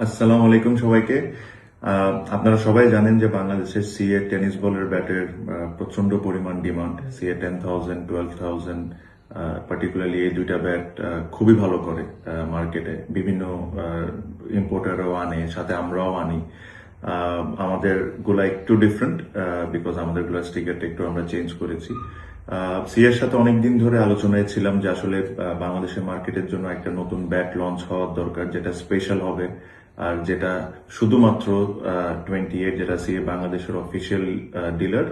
আসসালামু আলাইকুম সবাইকে। আপনারা সবাই জানেন যে বাংলাদেশের সিএ টেনিস বলের ব্যাটের প্রচন্ড পরিমাণ ডিমান্ড। সিএ 10,000, 12,000, পার্টিকুলারলি এই দুইটা ব্যাট খুবই ভালো করে মার্কেটে। বিভিন্ন ইম্পোর্টারও আনে, সাথে আমরাও আনি। আমাদের গুলা একটু ডিফারেন্ট বিকজ আমাদের গুলা স্টিকারটা একটু আমরা চেঞ্জ করেছি। সিএর সাথে অনেকদিন ধরে আলোচনায় ছিলাম যে আসলে বাংলাদেশের মার্কেটের জন্য একটা নতুন ব্যাট লঞ্চ হওয়ার দরকার, যেটা স্পেশাল হবে আর যেটা শুধুমাত্র 28, যেটা সিএ বাংলাদেশের অফিসিয়াল ডিলার,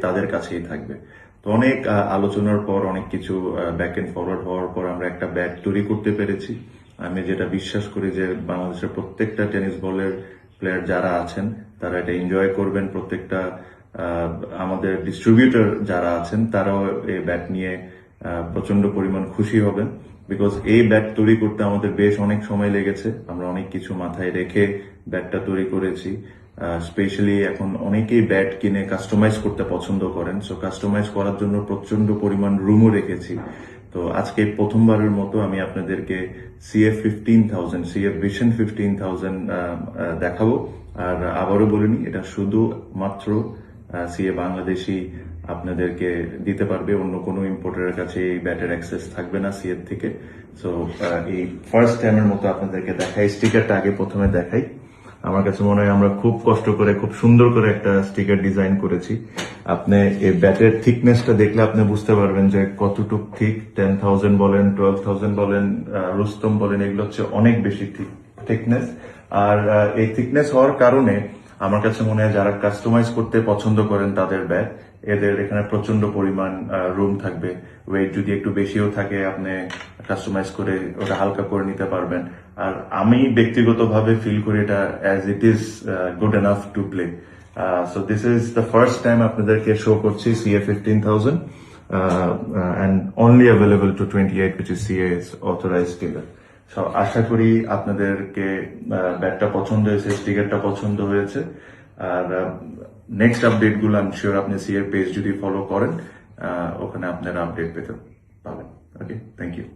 তাদের কাছেই থাকবে। তো অনেক আলোচনার পর, অনেক কিছু ব্যাক এন্ড ফরওয়ার্ড হওয়ার পর আমরা একটা ব্যাট তৈরি করতে পেরেছি। আমি যেটা বিশ্বাস করি যে বাংলাদেশের প্রত্যেকটা টেনিস বলের প্লেয়ার যারা আছেন তারা এটা এনজয় করবেন। প্রত্যেকটা আমাদের ডিস্ট্রিবিউটর যারা আছেন তারাও এই ব্যাট নিয়ে প্রচন্ড পরিমাণ খুশি হবেন, বিকজ এই ব্যাট তৈরি করতে আমাদের বেশ অনেক সময় লেগেছে। আমরা অনেক কিছু মাথায় রেখে ব্যাটটা তৈরি করেছি। স্পেশালি এখন অনেকেই ব্যাট কিনে কাস্টমাইজ করতে পছন্দ করেন, সো কাস্টমাইজ করার জন্য প্রচন্ড পরিমাণ রুমও রেখেছি। তো আজকে প্রথমবারের মতো আমি আপনাদেরকে সিএফ ভিশন 15,000 দেখাবো। আর আবারও বলিনি, এটা শুধু মাত্র সিএ বাংলাদেশি আপনাদেরকে দিতে পারবে। অন্য কোনো ইম্পোর্টারের কাছে এই ব্যাটের অ্যাক্সেস থাকবে না সিএর থেকে। সো এই ফার্স্ট টাইমের মতো আপনাদেরকে দেখাই। স্টিকারটা আগে প্রথমে দেখাই। আমার কাছে মনে হয় আমরা খুব কষ্ট করে, খুব সুন্দর করে একটা স্টিকার ডিজাইন করেছি। আপনি এই ব্যাটের থিকনেসটা দেখলে আপনি বুঝতে পারবেন যে কতটুক থিক। 10,000 বলেন, 12,000 বলেন, রুস্তম বলেন, এগুলো হচ্ছে অনেক বেশি থিকনেস। আর এই থিকনেস হওয়ার কারণে আমার কাছে মনে হয় যারা কাস্টমাইজ করতে পছন্দ করেন তাদের ব্যাট, এদের এখানে প্রচন্ড পরিমাণ রুম থাকবে। ওয়েট যদি একটু বেশিও থাকে, আপনি কাস্টমাইজ করে ওটা হালকা করে নিতে পারবেন। আর আমি ব্যক্তিগতভাবে ফিল করি এটা as it is good enough to play. So this is the first time আপনাদেরকে শো করছি CA 15,000 and only available to 28, which is CA's authorized dealer. So আশা করি আপনাদেরকে ব্যাটটা পছন্দ হয়েছে, স্টিকারটা পছন্দ হয়েছে। আর নেক্সট আপডেট গুলো আমি শিওর আপনি সিএর পেজ যদি ফলো করেন, ওখানে আপনারা আপডেট পেতে পাবেন। ওকে, থ্যাংক ইউ।